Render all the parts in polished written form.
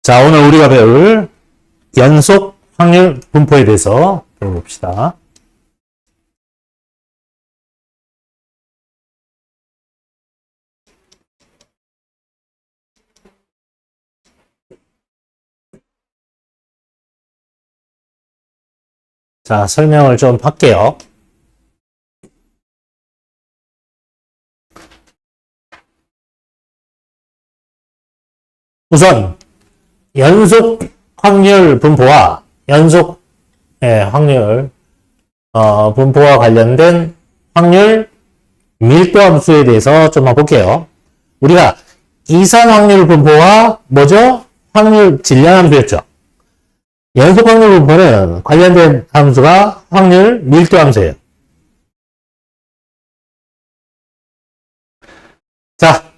자, 오늘 우리가 배울 연속 확률 분포에 대해서 배워봅시다. 자, 설명을 좀 할게요. 우선 연속 확률 분포와 연속 확률 분포와 관련된 확률 밀도 함수에 대해서 좀 볼게요. 우리가 이산 확률 분포와 뭐죠? 확률 질량 함수였죠. 연속 확률 분포는 관련된 함수가 확률 밀도 함수예요. 자,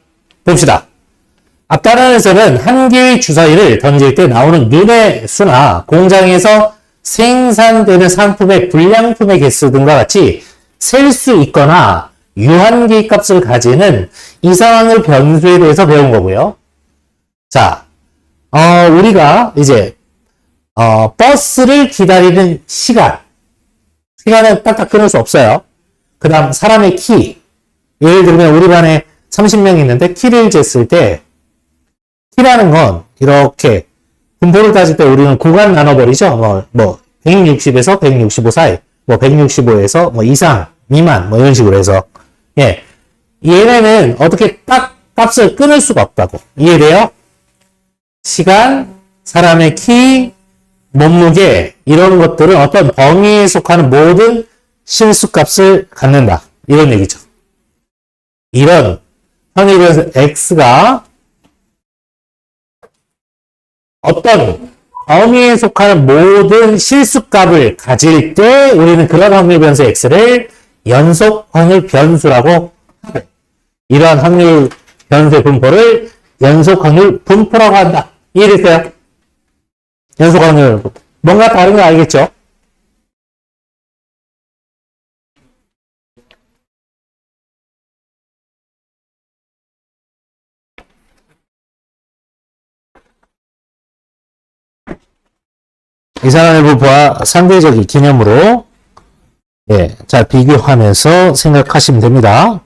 봅시다. 앞 단원에서는 한 개의 주사위를 던질 때 나오는 눈의 수나 공장에서 생산되는 상품의 불량품의 개수 등과 같이 셀 수 있거나 유한기 값을 가지는 이상확률 변수에 대해서 배운 거고요. 자, 우리가 이제 버스를 기다리는 시간은 딱딱 끊을 수 없어요. 그 다음 사람의 키, 예를 들면 우리 반에 30명이 있는데 키를 쟀을 때 키라는 건 이렇게 분포를 따질 때 우리는 구간 나눠버리죠. 160에서 165 사이, 165에서 이상, 미만, 이런 식으로 해서. 예. 얘네는 어떻게 딱 값을 끊을 수가 없다고. 이해돼요? 시간, 사람의 키, 몸무게, 이런 것들은 어떤 범위에 속하는 모든 실수값을 갖는다. 이런 얘기죠. 이런 확률에서 x가 어떤 범위에 속하는 모든 실수값을 가질 때 우리는 그런 확률 변수 x를 연속 확률 변수라고 하고, 이러한 확률 변수의 분포를 연속 확률 분포라고 한다. 이해됐어요? 연속 확률 분포. 뭔가 다른 거 알겠죠? 이산화의 분포와 상대적인 개념으로 잘 비교하면서 생각하시면 됩니다.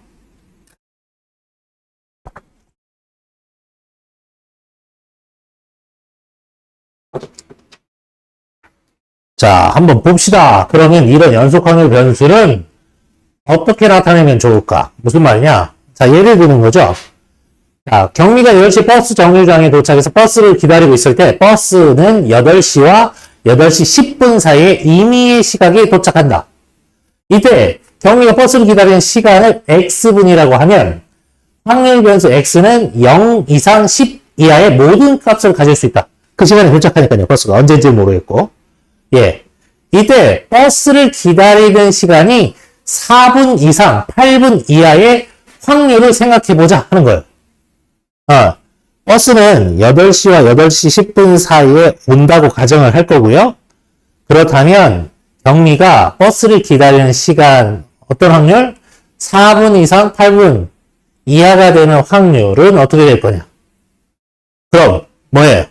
자, 한번 봅시다. 그러면 이런 연속 확률 변수는 어떻게 나타내면 좋을까? 무슨 말이냐? 자, 예를 드는 거죠. 자, 경미가 10시 버스 정류장에 도착해서 버스를 기다리고 있을 때 버스는 8시와 8시 10분 사이에 임의의 시각에 도착한다. 이때 경미가 버스를 기다리는 시간을 x분이라고 하면 확률 변수 x는 0 이상 10 이하의 모든 값을 가질 수 있다. 그 시간에 도착하니까요. 버스가 언제인지 모르겠고. 예. 이때 버스를 기다리는 시간이 4분 이상 8분 이하의 확률을 생각해보자 하는 거예요. 버스는 8시와 8시 10분 사이에 온다고 가정을 할 거고요. 그렇다면 경미가 버스를 기다리는 시간 어떤 확률? 4분 이상 8분 이하가 되는 확률은 어떻게 될 거냐? 그럼 뭐예요?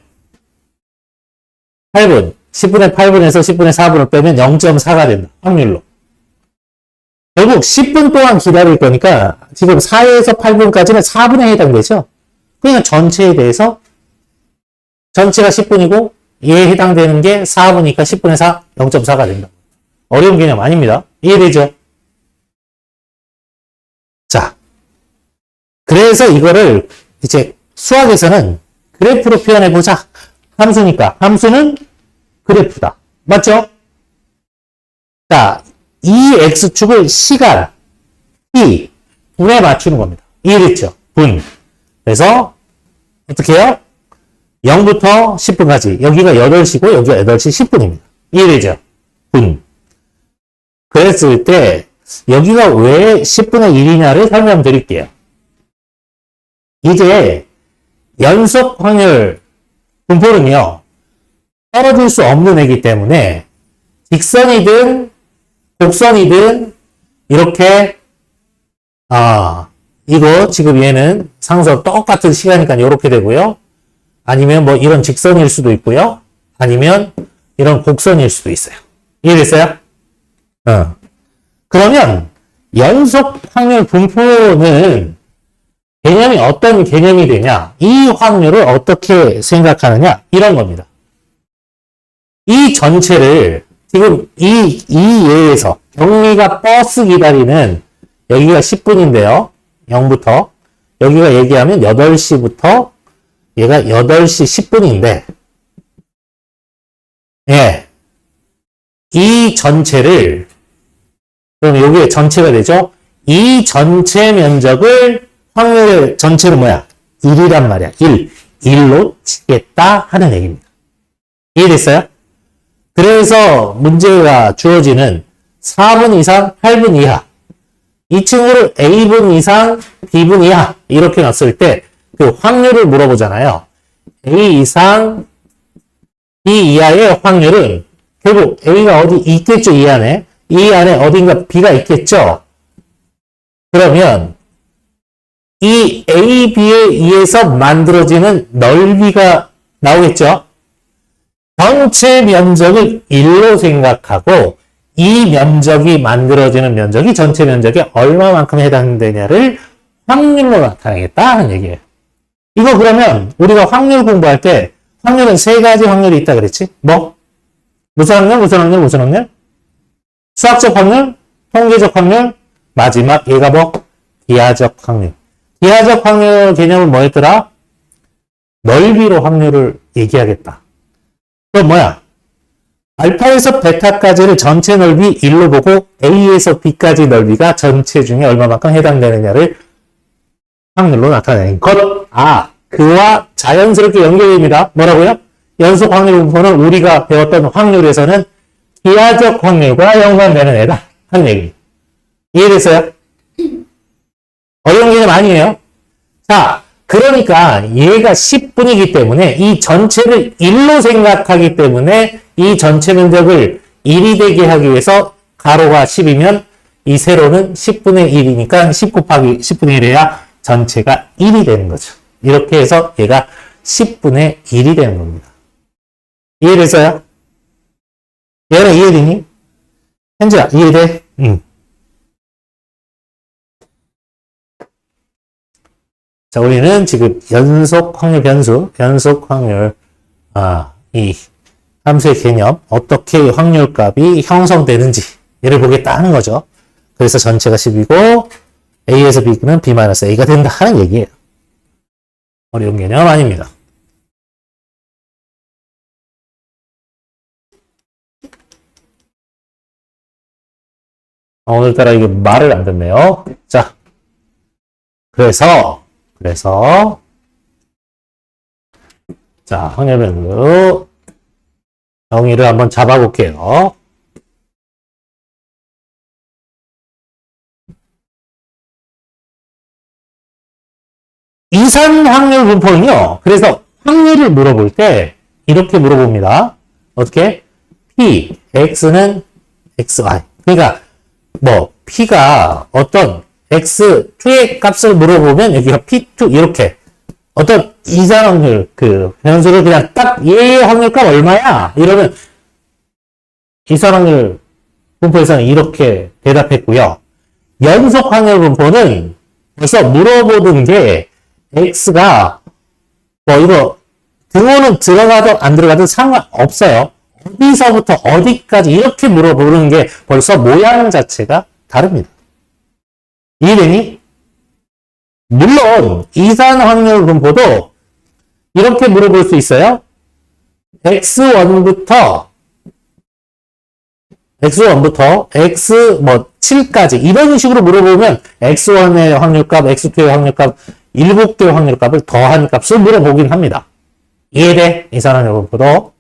8분, 10분의 8분에서 10분의 4분을 빼면 0.4가 된다. 확률로. 결국 10분 동안 기다릴 거니까 지금 4에서 8분까지는 4분에 해당되죠. 그러니까 전체에 대해서 전체가 10분이고 얘에 해당되는 게 4분이니까 10분의 4, 0.4가 된다. 어려운 개념 아닙니다. 이해되죠? 자, 그래서 이거를 이제 수학에서는 그래프로 표현해보자. 함수니까. 함수는 그래프다. 맞죠? 자, 이 x축을 시간, t, 분에 맞추는 겁니다. 이해됐죠? 분. 그래서 어떻게 해요? 0부터 10분까지. 여기가 8시고 여기가 8시 10분입니다. 이해되죠? 분. 그랬을 때 여기가 왜 10분의 1이냐를 설명드릴게요. 이제 연속 확률 분포는요. 떨어질 수 없는 애기 때문에 직선이든 곡선이든 이렇게 이거 지금 얘는 상수 똑같은 시간이니까 이렇게 되고요. 아니면 뭐 이런 직선일 수도 있고요. 아니면 이런 곡선일 수도 있어요. 이해됐어요? 그러면 연속 확률 분포는 개념이 어떤 개념이 되냐? 이 확률을 어떻게 생각하느냐? 이런 겁니다. 이 전체를 지금 이 예에서 경미가 버스 기다리는 여기가 10분인데요. 0부터 여기가 얘기하면 8시부터 얘가 8시 10분인데 예. 이 전체를 그럼 여기에 전체가 되죠? 이 전체 면적을 확률의 전체는 뭐야? 1이란 말이야. 1로 치겠다 하는 얘기입니다. 이해됐어요? 그래서 문제가 주어지는 4분 이상, 8분 이하 이 친구를 A분 이상, B분 이하 이렇게 놨을 때 그 확률을 물어보잖아요. A 이상, B 이하의 확률은 결국 A가 어디 있겠죠, 이 안에. 이 안에 어딘가 B가 있겠죠. 그러면 이 A, B에 의해서 만들어지는 넓이가 나오겠죠. 전체 면적을 1로 생각하고 이 면적이 만들어지는 면적이 전체 면적에 얼마만큼 해당되냐를 확률로 나타내겠다는 얘기예요. 이거 그러면 우리가 확률 공부할 때 확률은 세 가지 확률이 있다 그랬지? 뭐? 무슨 확률, 무슨 확률, 무슨 확률? 수학적 확률, 통계적 확률, 마지막 얘가 뭐? 기하적 확률. 기하적 확률 개념은 뭐였더라? 넓이로 확률을 얘기하겠다. 그럼 뭐야? 알파에서 베타까지를 전체 넓이 1로 보고 A에서 B까지 넓이가 전체 중에 얼마만큼 해당되느냐를 확률로 나타내는 것. 그와 자연스럽게 연결됩니다. 뭐라고요? 연속 확률 분포는 우리가 배웠던 확률에서는 기하적 확률과 연관되는 애다 하는 얘기입니다. 이해됐어요? 어려운 개념 아니에요? 자, 그러니까 얘가 10분이기 때문에 이 전체를 1로 생각하기 때문에 이 전체 면적을 1이 되게 하기 위해서 가로가 10이면 이 세로는 10분의 1이니까 10 곱하기 10분의 1이야 전체가 1이 되는 거죠. 이렇게 해서 얘가 10분의 1이 되는 겁니다. 이해됐어요? 얘는 이해되니? 현주야, 이해돼? 응. 자, 우리는 지금 연속 확률 변수, 연속 확률, 이 함수의 개념, 어떻게 확률값이 형성되는지, 얘를 보겠다 하는 거죠. 그래서 전체가 10이고, A에서 B는 B-A가 된다 하는 얘기예요. 어려운 개념 아닙니다. 오늘따라 이게 말을 안 듣네요. 자, 그래서 자, 확률변수 정의를 한번 잡아볼게요. 이산 확률 분포는요. 그래서 확률을 물어볼 때 이렇게 물어봅니다. 어떻게? P, X는 XY. 그러니까 뭐 P가 어떤 X2의 값을 물어보면 여기가 P2 이렇게 어떤 이산 확률 그 변수를 그냥 딱 얘의 확률값 얼마야? 이러면 이산 확률 분포에서는 이렇게 대답했고요. 연속 확률 분포는 벌써 물어보는 게 X가 뭐 이거 등호는 들어가든 안 들어가든 상관없어요. 어디서부터 어디까지 이렇게 물어보는 게 벌써 모양 자체가 다릅니다. 이해되니? 물론 이산 확률 분포도 이렇게 물어볼 수 있어요. X1부터 X 뭐 7까지 이런 식으로 물어보면 X1의 확률값, X2의 확률값 7개 확률값을 더한 값을 물어보긴 합니다. 이해돼? 이산 확률 분포도.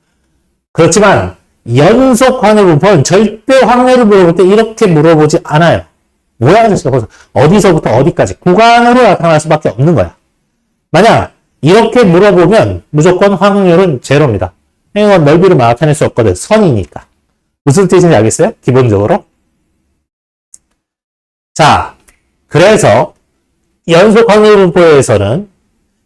그렇지만 연속 확률 분포는 절대 확률을 물어볼 때 이렇게 물어보지 않아요. 모양 자체가 어디서부터 어디까지 구간으로 나타날 수밖에 없는 거야. 만약 이렇게 물어보면 무조건 확률은 제로입니다. 이건 넓이를 나타낼 수 없거든. 선이니까. 무슨 뜻인지 알겠어요? 기본적으로. 자, 그래서 연속 확률 분포에서는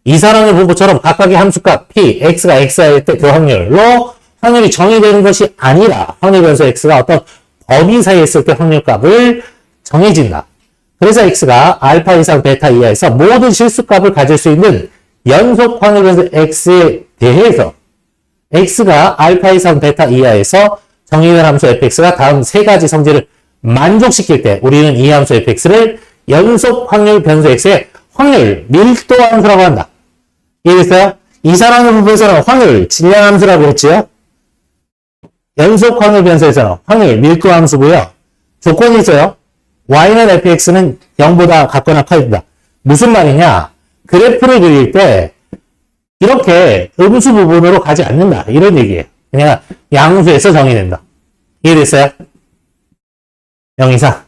이사랑의 분포처럼 각각의 함수값 p, x가 x일 때 그 확률로 확률이 정의되는 것이 아니라 확률 변수 x가 어떤 범위 사이에 있을 때 확률값을 정해진다. 그래서 x가 알파 이상 베타 이하에서 모든 실수값을 가질 수 있는 연속 확률 변수 x에 대해서 x가 알파 이상 베타 이하에서 정의된 함수 fx가 다음 세 가지 성질을 만족시킬 때 우리는 이 함수 fx를 연속 확률 변수 x의 확률 밀도 함수라고 한다. 이해됐어요? 이사랑의 부분에서는 확률 질량 함수라고 했지요? 연속 확률 변수에서는 확률 밀도 함수고요. 조건이 있어요. y는 fx는 0보다 같거나 커야 된다. 무슨 말이냐? 그래프를 그릴 때 이렇게 음수 부분으로 가지 않는다. 이런 얘기예요. 그냥 양수에서 정의된다. 이해됐어요? 0 이상.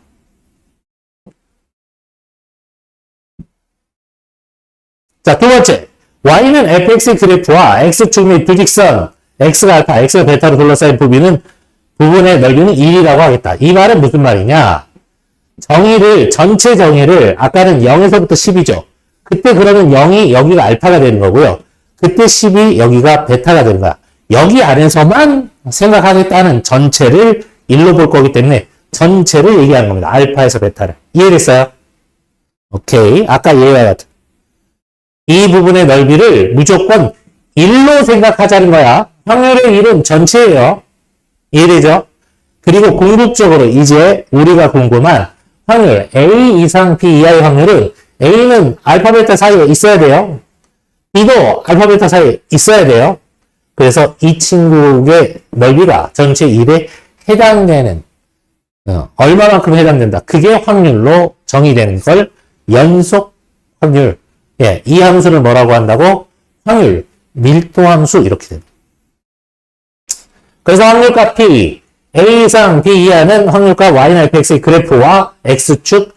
자, 두 번째. y는 fx의 그래프와 x축 및 부직선, x가 알파, x가 베타로 둘러싸인 부분의 넓이는 1이라고 하겠다. 이 말은 무슨 말이냐? 전체 정의를, 아까는 0에서부터 10이죠. 그때 그러면 0이 여기가 알파가 되는 거고요. 그때 10이 여기가 베타가 되는 거야. 여기 안에서만 생각하겠다는 전체를 1로 볼 거기 때문에 전체를 얘기하는 겁니다. 알파에서 베타를. 이해됐어요? 오케이. 아까 얘와 같은. 이 부분의 넓이를 무조건 1로 생각하자는 거야. 확률의 1은 전체예요. 이해되죠? 그리고 궁극적으로 이제 우리가 궁금한 확률 A 이상 B 이하의 확률은 A는 알파 베타 사이에 있어야 돼요. B도 알파 베타 사이에 있어야 돼요. 그래서 이 친구의 넓이가 전체 1에 해당되는 얼마만큼 해당된다. 그게 확률로 정의되는 걸 연속 확률. 예, 이 함수를 뭐라고 한다고? 확률 밀도 함수 이렇게 됩니다. 그래서 확률값 P, A 이상 B 이하는 확률값 Y나 fx의 그래프와 X축,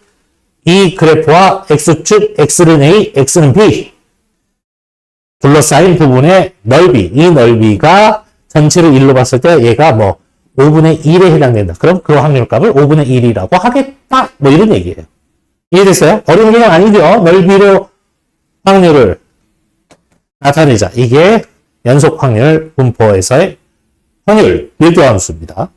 이 그래프와 X축, X는 A, X는 B 둘러싸인 부분의 넓이, 이 넓이가 전체를 1로 봤을 때 얘가 뭐 5분의 1에 해당된다. 그럼 그 확률값을 5분의 1이라고 하겠다. 뭐 이런 얘기예요. 이해됐어요? 어려운 게 아니죠. 넓이로 확률을 나타내자. 이게 연속 확률 분포에서의 확률 밀도 함수입니다.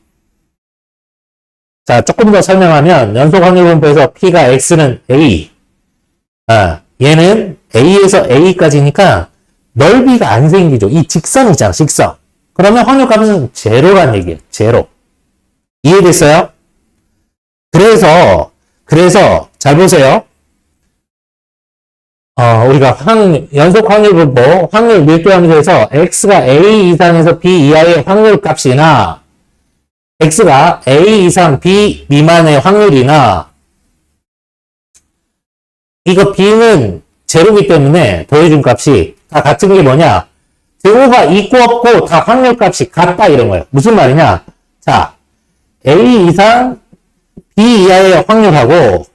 자, 조금 더 설명하면 연속 확률 분포에서 P가 X는 A. 얘는 A에서 A까지니까 넓이가 안 생기죠. 이 직선이잖아, 직선. 그러면 확률값은 제로란 얘기예요. 제로. 이해됐어요? 그래서 잘 보세요. 우리가 연속 확률 분포, 확률 밀도 함수에서 X가 A 이상에서 B 이하의 확률 값이나 X가 A 이상 B 미만의 확률이나 이거 B는 제로이기 때문에 더해준 값이 다 같은 게 뭐냐? 등호가 있고 없고 다 확률 값이 같다 이런 거예요. 무슨 말이냐? 자, A 이상 B 이하의 확률하고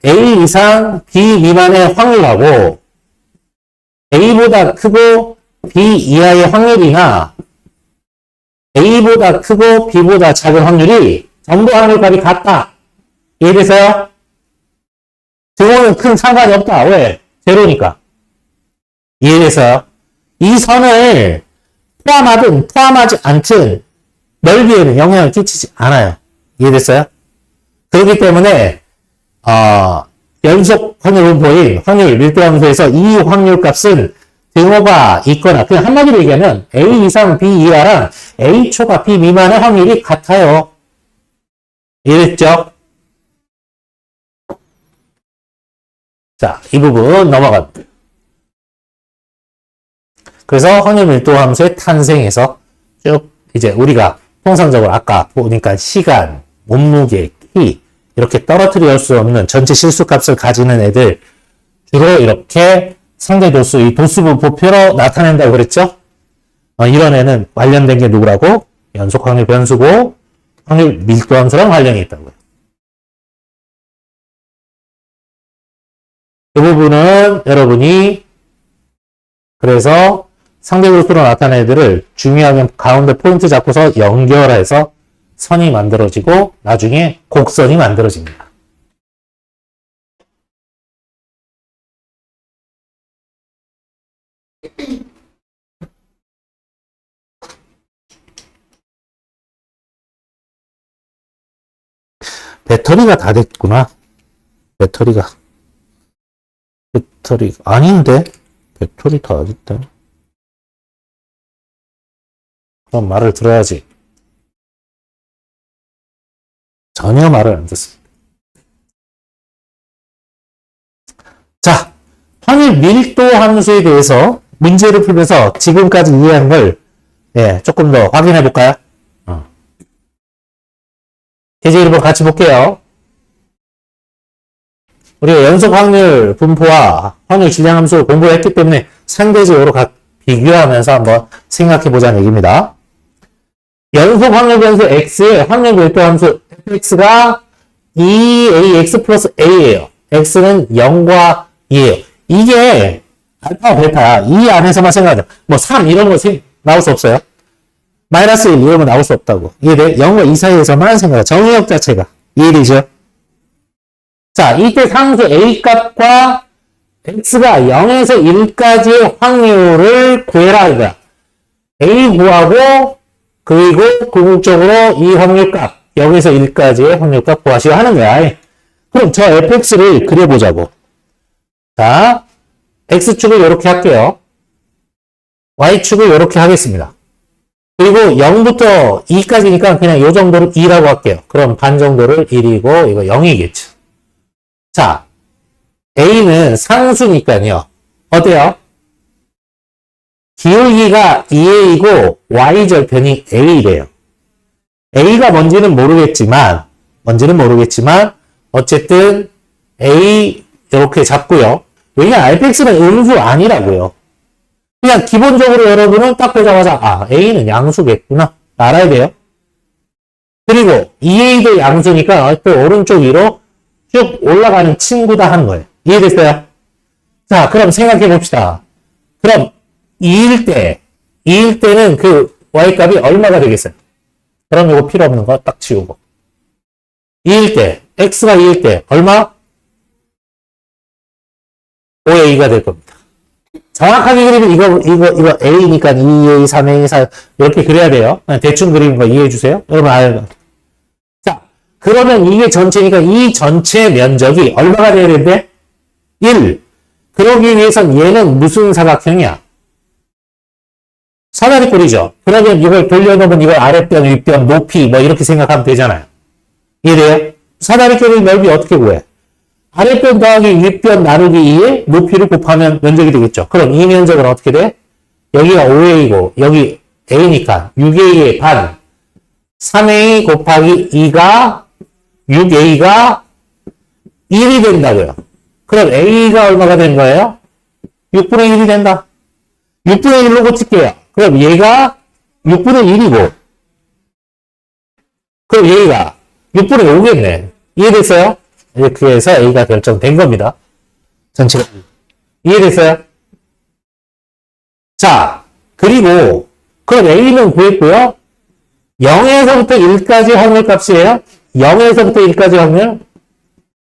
A 이상 B 미만의 확률하고 A보다 크고 B 이하의 확률이나 A보다 크고 B보다 작은 확률이 전부 확률값이 같다. 이해됐어요? 등호는 큰 상관이 없다. 왜? 제로니까. 이해됐어요? 이 선을 포함하든 포함하지 않든 넓이에는 영향을 끼치지 않아요. 이해됐어요? 그렇기 때문에 연속 확률 분포인 확률 밀도 함수에서 이 확률 값은 등호가 있거나 그냥 한마디로 얘기하면 A 이상 B 이하랑 A 초과 B 미만의 확률이 같아요. 이해됐죠? 자, 이 부분 넘어갑니다. 그래서 확률 밀도 함수의 탄생에서 쭉 이제 우리가 통상적으로 아까 보니까 시간, 몸무게, 키 이렇게 떨어뜨릴 수 없는 전체 실수값을 가지는 애들 주로 이렇게 상대 도수, 이 도수분포표로 나타낸다고 그랬죠? 이런 애는 관련된 게 누구라고? 연속 확률 변수고 확률 밀도 함수랑 관련이 있다고요. 이 부분은 여러분이 그래서 상대 도수로 나타낸 애들을 중요하게 가운데 포인트 잡고서 연결해서 선이 만들어지고 나중에 곡선이 만들어집니다. 배터리가 다 됐구나. 배터리가 아닌데? 배터리 다 됐다. 그럼 말을 들어야지. 전혀 말을 안 듣습니다. 자, 확률 밀도 함수에 대해서 문제를 풀면서 지금까지 이해한 걸 조금 더 확인해 볼까요? 예제 1번 같이 볼게요. 우리가 연속 확률 분포와 확률 질량 함수를 공부했기 때문에 상대적으로 비교하면서 한번 생각해 보자는 얘기입니다. 연속 확률 변수 x의 확률 밀도 함수 fx가 2ax 플러스 a예요. x는 0과 2예요. 이게 알파와 베타야. 이 안에서만 생각하자. 뭐 3 이런 거 나올 수 없어요. 마이너스 1 이런 거 나올 수 없다고. 이해돼? 0과 2 사이에서만 생각하자. 정의역 자체가. 이해되죠? 자, 이때 상수 a 값과 x가 0에서 1까지의 확률을 구해라 이거야. a 구하고 그리고 궁극적으로 이 확률값 0에서 1까지의 확률값 구하시오 하는 거야. 그럼 저 fx를 그려보자고. 자, x축을 이렇게 할게요. y축을 이렇게 하겠습니다. 그리고 0부터 2까지니까 그냥 이 정도를 2라고 할게요. 그럼 반 정도를 1이고 이거 0이겠죠. 자, a는 상수니까요. 어때요? 기울기가 2a이고 y절편이 a래요. a가 뭔지는 모르겠지만 어쨌든 a 이렇게 잡고요. 왜냐 fx는 음수 아니라고요. 그냥 기본적으로 여러분은 딱 보자마자 a는 양수겠구나 알아야 돼요. 그리고 2a도 양수니까 또 오른쪽 위로 쭉 올라가는 친구다 하는 거예요. 이해됐어요? 자, 그럼 생각해 봅시다. 그럼 2일 때는 그 y값이 얼마가 되겠어요? 그럼 이거 필요 없는 거 딱 지우고. 2일 때, x가 2일 때 얼마? 5a가 될 겁니다. 정확하게 그리면 이거 a니까 2a, 3a, 4 이렇게 그려야 돼요. 대충 그리는 거 이해해 주세요. 여러분 알아요. 자, 그러면 이게 전체니까 이 전체 면적이 얼마가 돼야 되는데? 1. 그러기 위해선 얘는 무슨 사각형이야? 사다리꼴이죠. 그러면 이걸 돌려놓으면 이걸 아랫변, 윗변, 높이 뭐 이렇게 생각하면 되잖아요. 이해돼요? 사다리꼴의 넓이 어떻게 구해? 아랫변 더하기 윗변 나누기 2에 높이를 곱하면 면적이 되겠죠. 그럼 이 면적은 어떻게 돼? 여기가 5a이고 여기 a니까 6a의 반 3a 곱하기 2가 6a가 1이 된다고요. 그럼 a가 얼마가 된 거예요? 6분의 1이 된다. 6분의 1로 고칠게요. 그럼 얘가 6분의 1이고 그럼 얘가 6분의 5겠네. 이해됐어요? 이렇게 해서 a가 결정된 겁니다. 전체가. 이해됐어요? 자, 그리고 그럼 a는 구했고요. 0에서부터 1까지 확률값이에요. 0에서부터 1까지 확률.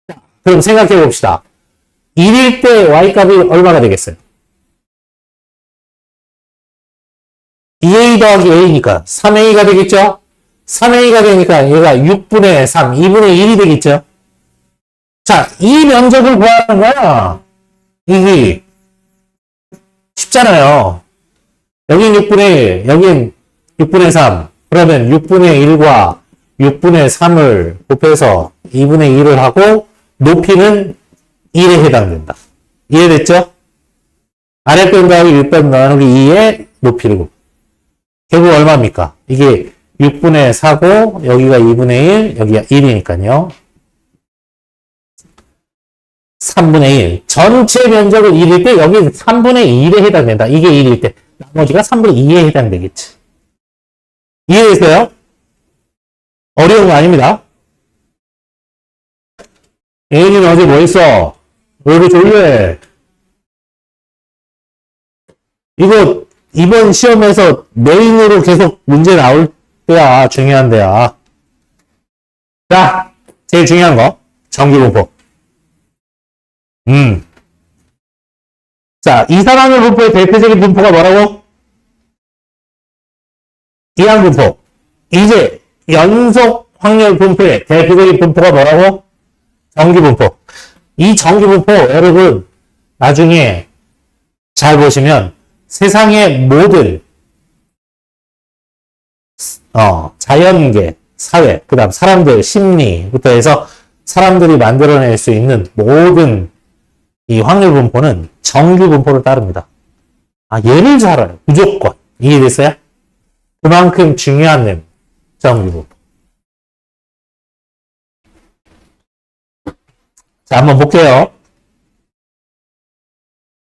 자, 그럼 생각해 봅시다. 1일 때 y값이 얼마가 되겠어요? 2a 더하기 a니까 3a가 되겠죠? 3a가 되니까 얘가 6분의 3, 2분의 1이 되겠죠? 자, 이 면적을 구하는 거야. 이게 쉽잖아요. 여긴 6분의 1, 여긴 6분의 3. 그러면 6분의 1과 6분의 3을 곱해서 2분의 1을 하고 높이는 1에 해당된다. 이해됐죠? 아랫변 더하기 윗변 나누기 2에 높이를 곱. 결국 얼마입니까? 이게 6분의 4고 여기가 2분의 1, 여기가 1이니까요. 3분의 1. 전체 면적은 1일 때 여기 3분의 1에 해당된다. 이게 1일 때. 나머지가 3분의 2에 해당되겠지. 이해됐어요? 어려운 거 아닙니다. 애인이는 어제 뭐 했어? 왜 이렇게 졸려해? 이거 이번 시험에서 메인으로 계속 문제 나올 때야. 중요한 데야. 자, 제일 중요한 거. 정규분포. 자, 이산화탄소 분포의 대표적인 분포가 뭐라고? 이항분포. 이제 연속 확률 분포의 대표적인 분포가 뭐라고? 정규분포. 이 정규분포 여러분 나중에 잘 보시면 세상의 모든 자연계, 사회, 그 다음 사람들 심리부터 해서 사람들이 만들어낼 수 있는 모든 이 확률 분포는 정규 분포를 따릅니다. 얘를 잘 알아요. 무조건. 이해됐어요? 그만큼 중요한 셈. 정규 분포. 자, 한번 볼게요.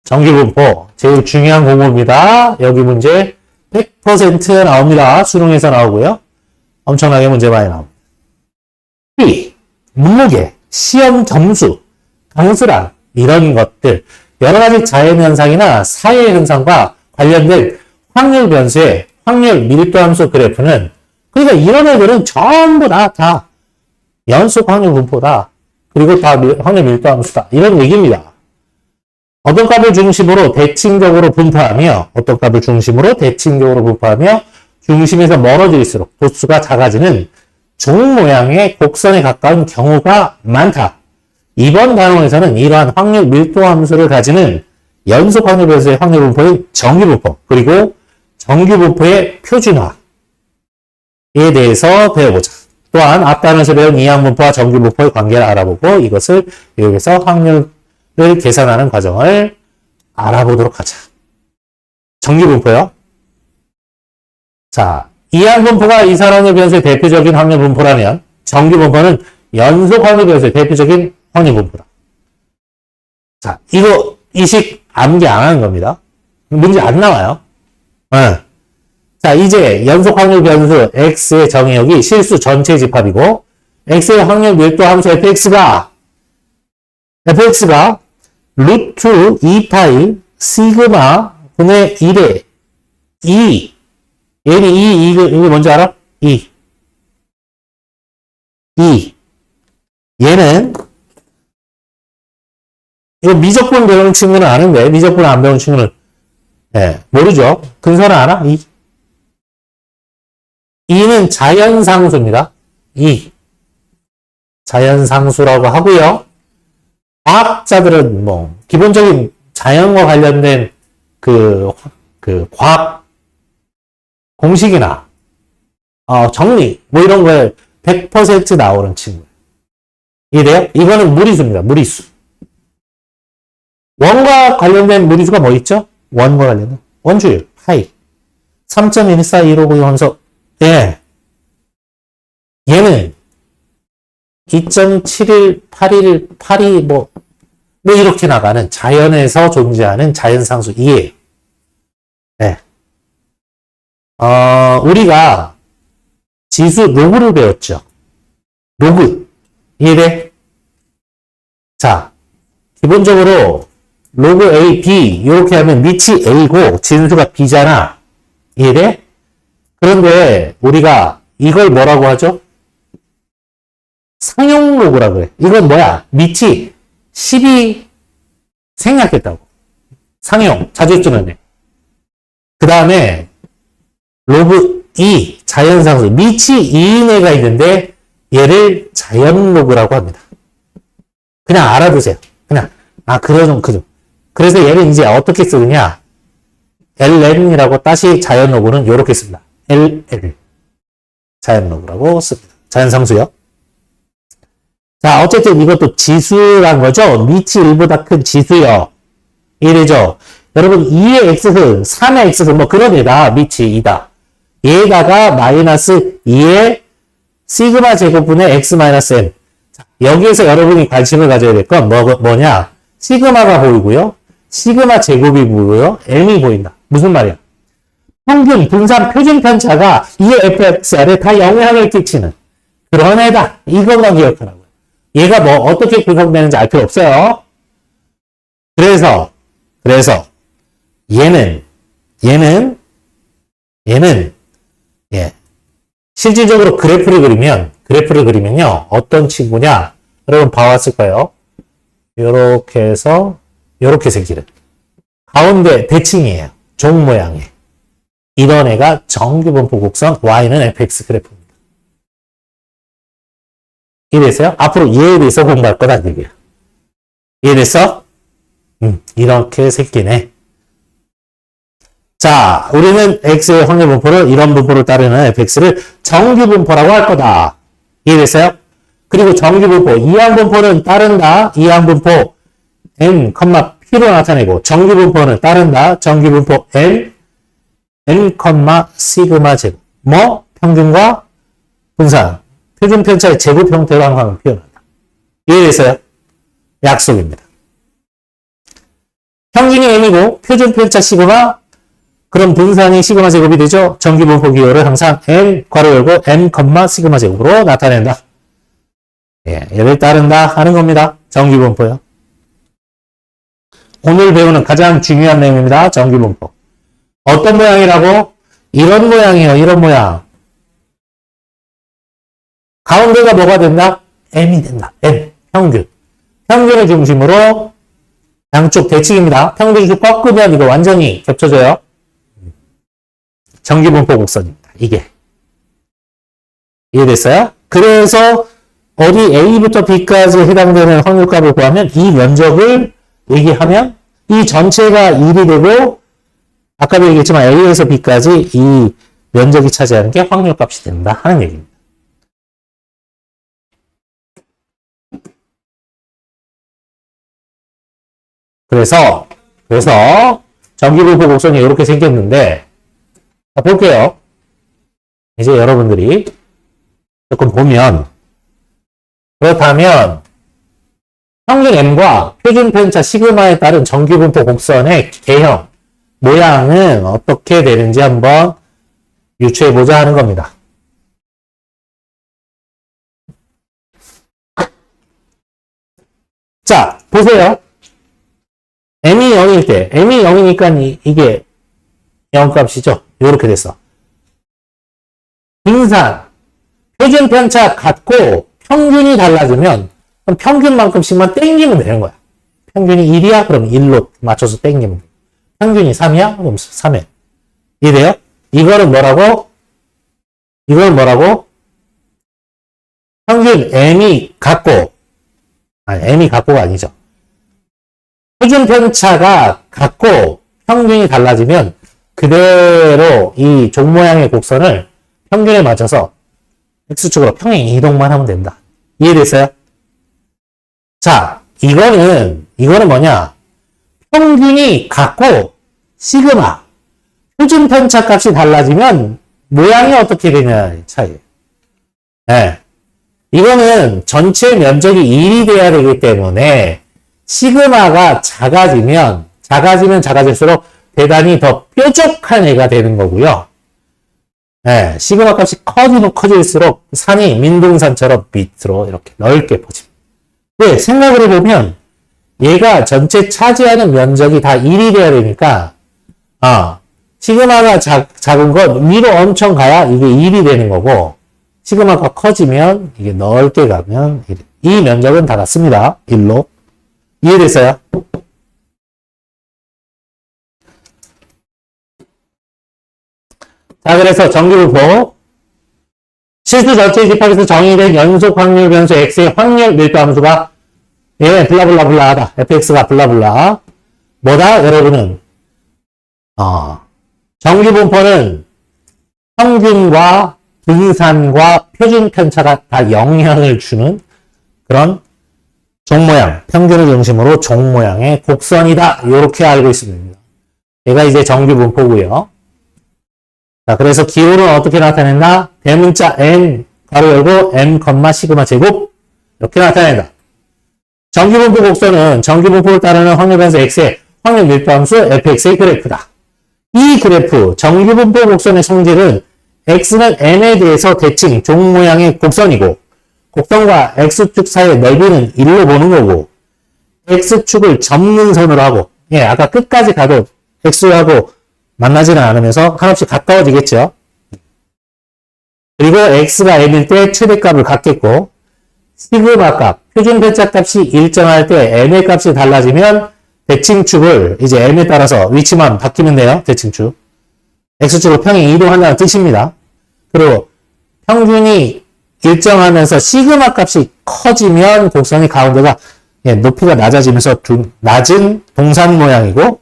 정규 분포. 제일 중요한 공부입니다. 여기 문제 100% 나옵니다. 수능에서 나오고요. 엄청나게 문제 많이 나옵니다. 문무게, 시험 점수, 강수량 이런 것들 여러 가지 자연현상이나 사회현상과 관련된 확률 변수의 확률 밀도함수 그래프는 그러니까 이런 애들은 전부 다 연속 확률 분포다. 그리고 다 확률 밀도함수다. 이런 얘기입니다. 어떤 값을 중심으로 대칭적으로 분포하며 어떤 값을 중심으로 대칭적으로 분포하며 중심에서 멀어질수록 도수가 작아지는 종 모양의 곡선에 가까운 경우가 많다. 이번 단원에서는 이러한 확률 밀도 함수를 가지는 연속 확률 변수의 확률 분포인 정규 분포 그리고 정규 분포의 표준화에 대해서 배워보자. 또한 앞 단원에서 배운 이항 분포와 정규 분포의 관계를 알아보고 이것을 이용해서 확률을 계산하는 과정을 알아보도록 하자. 정규 분포요. 자, 이항 분포가 이산확률 변수의 대표적인 확률 분포라면 정규 분포는 연속 확률 변수의 대표적인 확률 분포다. 자, 이거 이식 암기 안 하는 겁니다. 문제 안 나와요. 자, 이제 연속 확률 변수 x의 정의역이 실수 전체 집합이고 x의 확률 밀도 함수 fx가 루트 2파이 시그마 분의 1의 2 얘는 이게 뭔지 알아? 2 얘는 이거 미적분 배우는 친구는 아는데 미적분 안 배우는 친구는 모르죠. 근선은 알아? 2는 자연상수입니다. 2 자연상수라고 하고요. 과학자들은 뭐 기본적인 자연과 관련된 그 과학 공식이나 정리 뭐 이런 거에 100% 나오는 친구. 이래요? 이거는 무리수입니다. 무리수. 원과 관련된 무리수가 뭐 있죠? 원과 관련된 원주율 파이 3.14259 하면서 얘는 2.718182 뭐 이렇게 나가는 자연에서 존재하는 자연상수 2예요. 우리가 지수 로그를 배웠죠. 로그. 이해돼? 자, 기본적으로 로그 A, B 이렇게 하면 밑이 A고 진수가 B잖아. 이해돼? 그런데 우리가 이걸 뭐라고 하죠? 상용 로그라 그래. 이건 뭐야? 밑이 10이 생략했다고. 상용. 자주 쓰는 애. 그 다음에 로그 2 자연상수 밑이 2인 애가 있는데 얘를 자연로그라고 합니다. 그냥 알아두세요. 그냥 그러죠. 그래서 얘는 이제 어떻게 쓰느냐? ln이라고 다시 자연로그는 이렇게 씁니다. ll 자연로그라고 씁니다. 자연상수요. 자, 어쨌든 이것도 지수란 거죠. 밑이 1보다 큰 지수요. 이래죠. 여러분 2의 x승, 3의 x승 뭐 그런 애다. 밑이 2다. 얘다가 마이너스 2의 시그마 제곱분의 x 마이너스 m. 자, 여기에서 여러분이 관심을 가져야 될 건 뭐냐? 시그마가 보이고요. 시그마 제곱이 보이고요. m이 보인다. 무슨 말이야? 평균, 분산, 표준 편차가 2의 fxr에 다 영향을 끼치는 그런 애다. 이것만 기억하라고요. 얘가 뭐 어떻게 구성되는지 알 필요 없어요. 그래서 얘는 실질적으로 그래프를 그리면요. 어떤 친구냐? 여러분 봐왔을 거예요. 요렇게 해서 요렇게 생기는 가운데 대칭이에요. 종 모양의 이런 애가 정규분포 곡선 Y는 fx 그래프입니다. 이해됐어요? 앞으로 얘에 대해서 공부할 거다 얘기야. 이해됐어? 이렇게 새끼네. 자, 우리는 x의 확률 분포를 이런 분포를 따르는 fx를 정규 분포라고 할 거다. 이해됐어요? 그리고 정규 분포, 이항 분포는 따른다. 이항 분포 n, p로 나타내고 정규 분포는 따른다. 정규 분포 n, 시그마 제곱. 뭐? 평균과 분산. 표준 편차의 제곱 형태로 항상 표현한다. 이해됐어요? 약속입니다. 평균이 n이고 표준 편차 시그마, 그럼 분산이 시그마 제곱이 되죠. 정규 분포 기호를 항상 n 괄호 열고 n, 시그마 제곱으로 나타낸다. 예, 얘를 따른다 하는 겁니다. 정규 분포요. 오늘 배우는 가장 중요한 내용입니다. 정규 분포. 어떤 모양이라고? 이런 모양이에요. 이런 모양. 가운데가 뭐가 된다? m이 된다. m. 평균. 평균을 중심으로 양쪽 대칭입니다. 평균을 꺾으면 이거 완전히 겹쳐져요. 정규 분포 곡선입니다. 이게. 이해됐어요? 그래서 어디 A부터 B까지 해당되는 확률값을 구하면 이 면적을 얘기하면 이 전체가 1이 되고 아까도 얘기했지만 A에서 B까지 이 면적이 차지하는 게 확률값이 된다 하는 얘기입니다. 그래서 정규 분포 곡선이 이렇게 생겼는데 자, 볼게요. 이제 여러분들이 조금 보면 그렇다면 평균 m과 표준 편차 시그마에 따른 정규 분포 곡선의 개형, 모양은 어떻게 되는지 한번 유추해보자 하는 겁니다. 자, 보세요. m이 0일 때, m이 0이니까 이게 0값이죠. 이렇게 됐어. 분산, 표준 편차 같고 평균이 달라지면 그럼 평균만큼씩만 땡기면 되는 거야. 평균이 1이야? 그럼 1로 맞춰서 땡기면 돼. 평균이 3이야? 그럼 3에. 이해돼요? 이거는 뭐라고? 평균 m이 같고, 아니 m이 같고가 아니죠. 표준 편차가 같고 평균이 달라지면 그대로 이 종 모양의 곡선을 평균에 맞춰서 x축으로 평행 이동만 하면 된다. 이해됐어요? 자, 이거는 뭐냐? 평균이 같고 시그마 표준 편차 값이 달라지면 모양이 어떻게 되냐의 차이. 네. 이거는 전체 면적이 1이 돼야 되기 때문에 시그마가 작아지면 작아질수록 대단히 더 뾰족한 애가 되는 거고요. 네, 시그마 값이 커질수록 산이 민둥산처럼 밑으로 이렇게 넓게 퍼집니다. 네, 생각을 해보면 얘가 전체 차지하는 면적이 다 1이 돼야 되니까 시그마가 작은 건 위로 엄청 가야 이게 1이 되는 거고 시그마가 커지면 이게 넓게 가면 1. 이 면적은 다 같습니다. 1로. 이해됐어요? 자, 그래서 정규분포 실수 전체 집합에서 정의된 연속 확률 변수 x의 확률 밀도 함수가 블라블라블라하다. fx가 블라블라. 뭐다? 여러분은 정규분포는 평균과 분산과 표준 편차가 다 영향을 주는 그런 종 모양, 평균을 중심으로 종 모양의 곡선이다. 이렇게 알고 있습니다. 얘가 이제 정규 분포고요. 자, 그래서 기호는 어떻게 나타낸다? 대문자 n 가로 열고 m, 시그마 제곱 이렇게 나타낸다. 정규 분포 곡선은 정규 분포를 따르는 확률 변수 x의 확률 밀도 함수 fx의 그래프다. 이 그래프 정규 분포 곡선의 성질은 x는 n에 대해서 대칭 종 모양의 곡선이고 곡선과 x축 사이의 넓이는 1로 보는 거고 x축을 접는선으로 하고 아까 끝까지 가도 x하고 만나지는 않으면서 한없이 가까워지겠죠. 그리고 x가 n일 때 최대값을 갖겠고 시그마 값, 표준 편차 값이 일정할 때 n의 값이 달라지면 대칭축을 이제 n에 따라서 위치만 바뀌면 돼요. 대칭축. x축으로 평행 이동한다는 뜻입니다. 그리고 평균이 일정하면서 시그마 값이 커지면 곡선의 가운데가 높이가 낮아지면서 낮은 동산 모양이고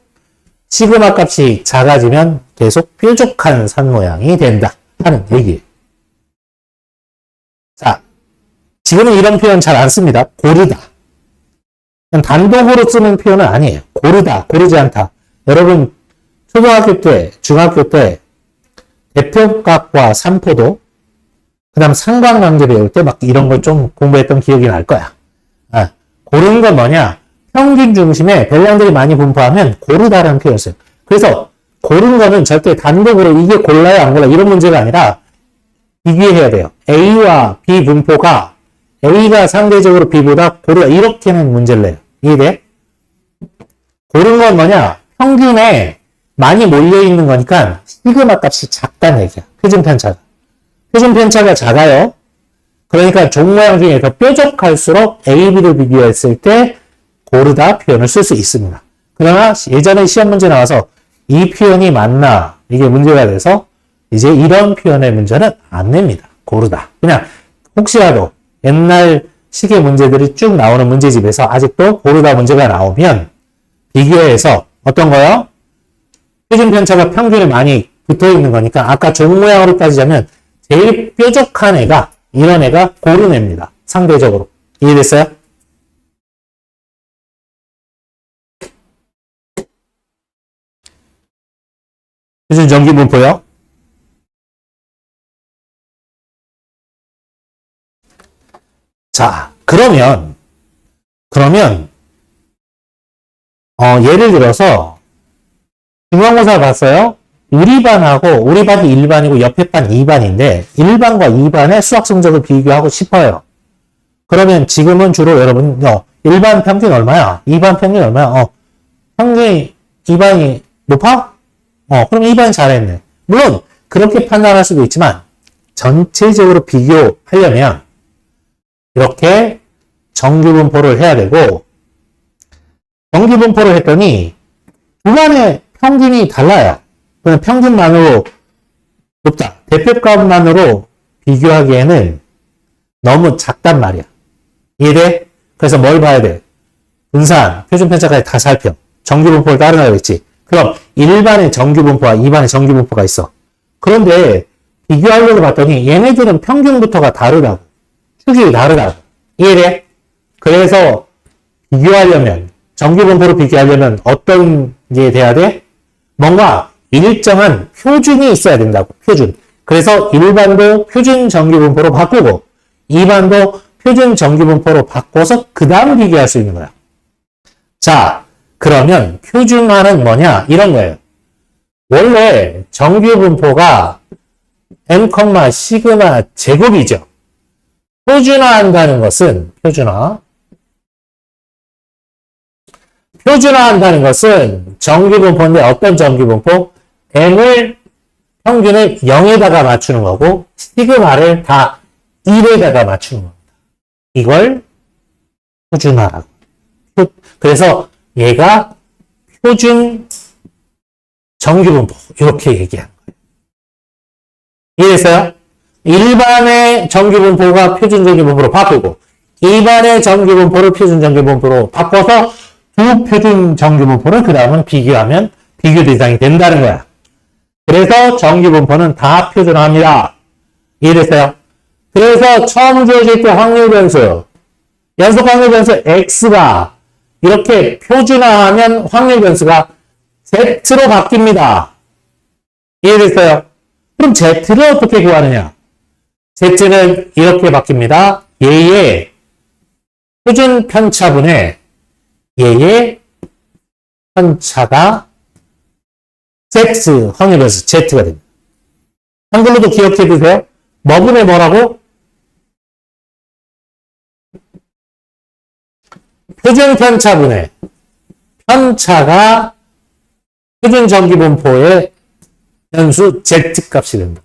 시그마 값이 작아지면 계속 뾰족한 산 모양이 된다 하는 얘기예요. 자, 지금은 이런 표현 잘 안 씁니다. 고르다. 그냥 단독으로 쓰는 표현은 아니에요. 고르다, 고르지 않다. 여러분 초등학교 때, 중학교 때 대표각과 삼포도 그 다음 상관관계 배울 때 막 이런 걸 좀 공부했던 기억이 날 거야. 고르는 건 뭐냐? 평균 중심에 별량들이 많이 분포하면 고르다라는 표현을 써요. 그래서 고르는 거는 절대 단독으로 이게 골라요, 안 골라요 이런 문제가 아니라 비교해야 돼요. A와 B 분포가 A가 상대적으로 B보다 고르다 이렇게는 문제를 내요. 이해돼? 고르는 건 뭐냐? 평균에 많이 몰려있는 거니까 시그마 값이 작다는 얘기야. 표준 편차가. 표준 편차가 작아요. 그러니까 종 모양 중에 더 뾰족할수록 A, B를 비교했을 때 고르다 표현을 쓸 수 있습니다. 그러나 예전에 시험 문제 나와서 이 표현이 맞나 이게 문제가 돼서 이제 이런 표현의 문제는 안 냅니다. 고르다. 그냥 혹시라도 옛날 시계 문제들이 쭉 나오는 문제집에서 아직도 고르다 문제가 나오면 비교해서 어떤 거요? 표준 편차가 평균에 많이 붙어 있는 거니까 아까 종 모양으로 따지자면 제일 뾰족한 애가 이런 애가 고른 애입니다. 상대적으로. 이해됐어요? 표준 정기 분포요. 자, 그러면 예를 들어서 중간고사 봤어요? 우리 반이 1반이고 옆에 반 2반인데 1반과 2반의 수학 성적을 비교하고 싶어요. 그러면 지금은 주로 여러분 1반 평균 얼마야? 2반 평균 얼마야? 평균이 2반이 높아? 그럼 2반이 잘했네. 물론 그렇게 판단할 수도 있지만 전체적으로 비교하려면 이렇게 정규분포를 해야 되고 정규분포를 했더니 두 반의 평균이 달라요. 그냥 평균만으로 높다. 대표값만으로 비교하기에는 너무 작단 말이야. 이해돼? 그래서 뭘 봐야 돼? 분산, 표준편차까지 다 살펴. 정규분포를 따르나 그랬지. 그럼 1반의 정규분포와 2반의 정규분포가 있어. 그런데 비교하려고 봤더니 얘네들은 평균부터가 다르다고. 축이 다르다고. 이해돼? 그래서 비교하려면 정규분포로 비교하려면 어떤 게 돼야 돼? 뭔가 일정한 표준이 있어야 된다고. 표준. 그래서 1반도 표준 정규분포로 바꾸고 2반도 표준 정규분포로 바꿔서 그 다음 비교할 수 있는 거야. 자, 그러면 표준화는 뭐냐? 이런 거예요. 원래 정규분포가 m, 시그마 제곱이죠. 표준화한다는 것은 표준화한다는 것은 정규분포인데 어떤 정규분포? m을 평균을 0에다가 맞추는 거고 시그마를 다 1에다가 맞추는 겁니다. 이걸 표준화라고. 그래서 얘가 표준 정규분포 이렇게 얘기하는 거예요. 이해됐어요? 1반의 정규분포가 표준 정규분포로 바꾸고 2반의 정규분포를 표준 정규분포로 바꿔서 두 표준 정규분포를 그 다음은 비교하면 비교 대상이 된다는 거야. 그래서 정규분포는 다 표준화합니다. 이해됐어요? 그래서 처음 주어질 때 확률 변수, 연속 확률 변수 x가 이렇게 표준화하면 확률 변수가 z로 바뀝니다. 이해됐어요? 그럼 z를 어떻게 구하느냐? z는 이렇게 바뀝니다. 얘의 표준 편차분의 얘의 편차가 z 확률 변수 z가 됩니다. 한글로도 기억해 두세요. 뭐분의 뭐라고? 표준 편차분의 편차가 표준 정기분포의 변수 z 값이 됩니다.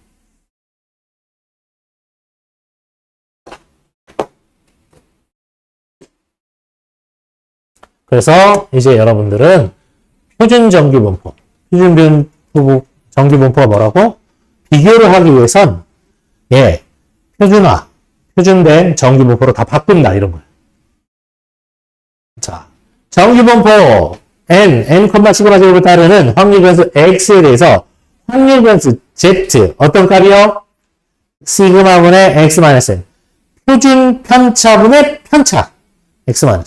그래서 이제 여러분들은 표준 정기분포, 표준 정기분포가 뭐라고? 비교를 하기 위해선 표준화, 표준된 정규분포로 다 바꾼다 이런 거예요. 자, 정규분포 n, 시그마 제곱을 따르는 확률 변수 x에 대해서 확률 변수 z 어떤 값이요? 시그마분의 x-n 표준 편차분의 편차 x-n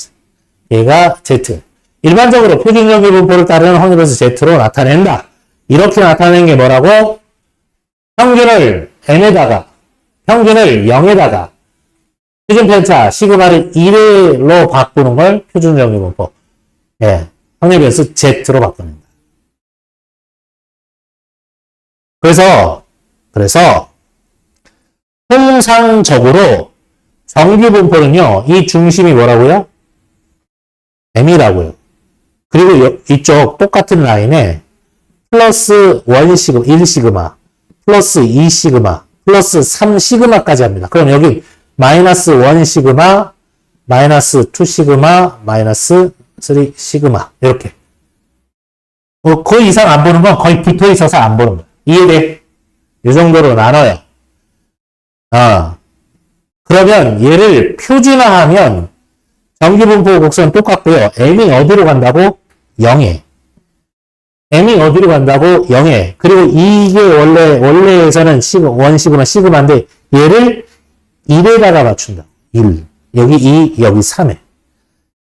얘가 z. 일반적으로 표준 정규분포를 따르는 확률 변수 z로 나타낸다. 이렇게 나타내는 게 뭐라고? 평균을 n에다가 평균을 0에다가 표준 편차 시그마를 1로 바꾸는 걸 표준 정규분포. 예. 확률 변수 z로 바꾼다. 그래서 통상적으로 정규분포는요, 이 중심이 뭐라고요? m이라고요. 그리고 이쪽 똑같은 라인에 플러스 1시그마, 1시그마, 플러스 2시그마, 플러스 3시그마까지 합니다. 그럼 여기 마이너스 1시그마, 마이너스 2시그마, 마이너스 3시그마 이렇게. 그 이상 안 보는 건 거의 붙어 있어서 안 보는 거예요. 이해돼? 이 정도로 나눠요. 그러면 얘를 표준화하면 정규분포 곡선 똑같고요. m이 어디로 간다고? 0에. m이 어디로 간다고? 0에. 그리고 이게 원래에서는 1시그마, 시그마인데 얘를 1에다가 맞춘다. 1. 여기 2, 여기 3에.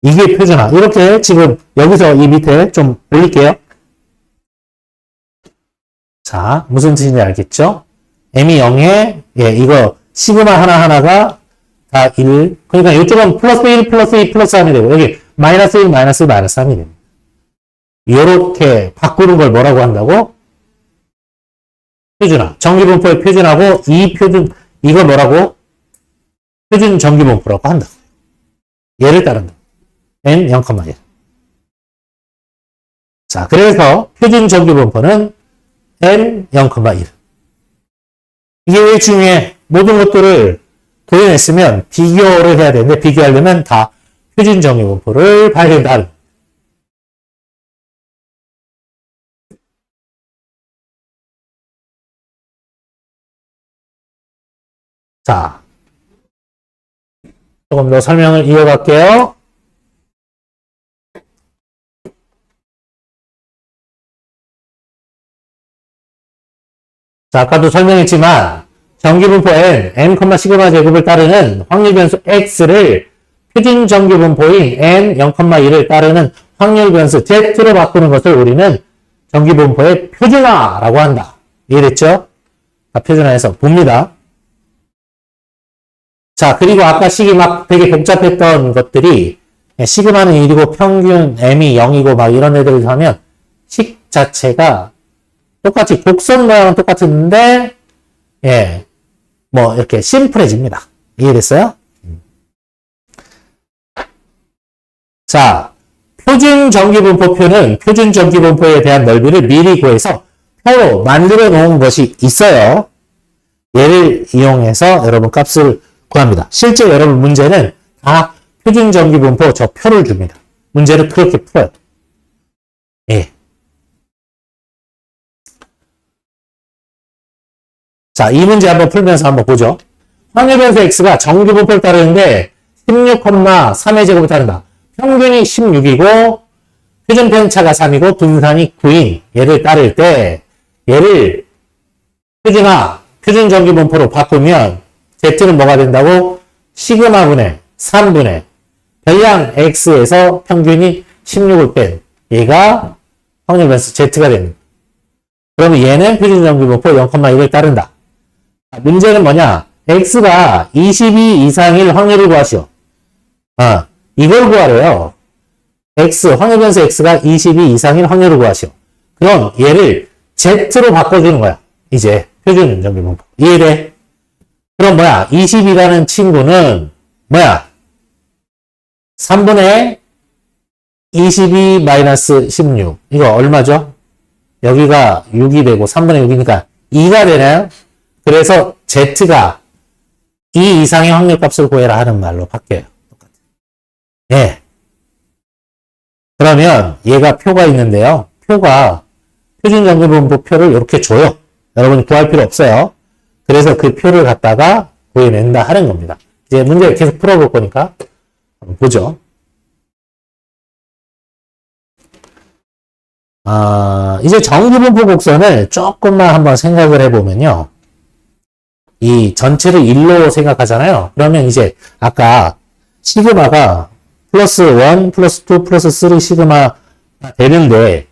이게 표준화. 이렇게 지금 여기서 이 밑에 좀 올릴게요. 자, 무슨 뜻인지 알겠죠? m이 0에, 예, 이거 시그마 하나하나가 다 1. 그러니까 이쪽은 플러스 1, 플러스 2, 플러스 3이 되고, 여기 마이너스 1, 마이너스 1, 마이너스 3이 됩니다. 이렇게 바꾸는 걸 뭐라고 한다고? 표준화. 정규분포의 표준하고 이 표준, 이걸 뭐라고? 표준 정규분포라고 한다. 얘를 따른다. n 0,1. 자, 그래서 표준 정규분포는 n 0,1. 이게 왜 중요해? 모든 것들을 도려냈으면 비교를 해야 되는데 비교하려면 다 표준 정규분포를 봐야 된다. 자, 조금 더 설명을 이어갈게요. 자, 아까도 설명했지만 정규분포 n, 시그마 제곱을 따르는 확률 변수 x를 표준 정규분포인 n 0,1을 따르는 확률 변수 z로 바꾸는 것을 우리는 정규분포의 표준화라고 한다. 이해됐죠? 표준화해서 봅니다. 자, 그리고 아까 식이 막 되게 복잡했던 것들이 시그마는 1이고 평균 m이 0이고 막 이런 애들을 하면 식 자체가 똑같이 곡선 모양은 똑같은데 예, 뭐 이렇게 심플해집니다. 이해됐어요? 자, 표준 정규분포표는 표준 정규분포에 대한 넓이를 미리 구해서 표로 만들어 놓은 것이 있어요. 얘를 이용해서 여러분 값을 구합니다. 실제 여러분 문제는 다 표준 정규분포 저 표를 줍니다. 문제를 그렇게 풀어요. 예. 자, 이 문제 한번 풀면서 한번 보죠. 확률 변수 x가 정규분포를 따르는데 16,3의 제곱을 따른다. 평균이 16이고 표준 편차가 3이고 분산이 9인 얘를 따를 때 얘를 표준화, 표준 정규분포로 바꾸면 z는 뭐가 된다고? 시그마분의 3분의 별량 x에서 평균이 16을 뺀 얘가 확률 변수 z가 됩니다. 그러면 얘는 표준 정규분포 0,1을 따른다. 문제는 뭐냐? x가 22 이상일 확률을 구하시오. 이걸 구하래요. 확률 변수 x가 22 이상일 확률을 구하시오. 그럼 얘를 z로 바꿔주는 거야. 이제 표준 정규분포. 이해돼? 그럼 뭐야? 20이라는 친구는 뭐야? 3분의 22 마이너스 16. 이거 얼마죠? 여기가 6이 되고 3분의 6이니까 2가 되나요? 그래서 z가 2 이상의 확률값을 구해라 하는 말로 바뀌어요. 똑같아요. 예. 그러면 얘가 표가 있는데요. 표가 표준 정규분포 표를 이렇게 줘요. 여러분이 구할 필요 없어요. 그래서 그 표를 갖다가 구해낸다 하는 겁니다. 이제 문제 계속 풀어볼 거니까 한번 보죠. 이제 정규분포 곡선을 조금만 한번 생각을 해보면요. 이 전체를 1로 생각하잖아요. 그러면 이제 아까 시그마가 플러스 1, 플러스 2, 플러스 3 시그마 되는데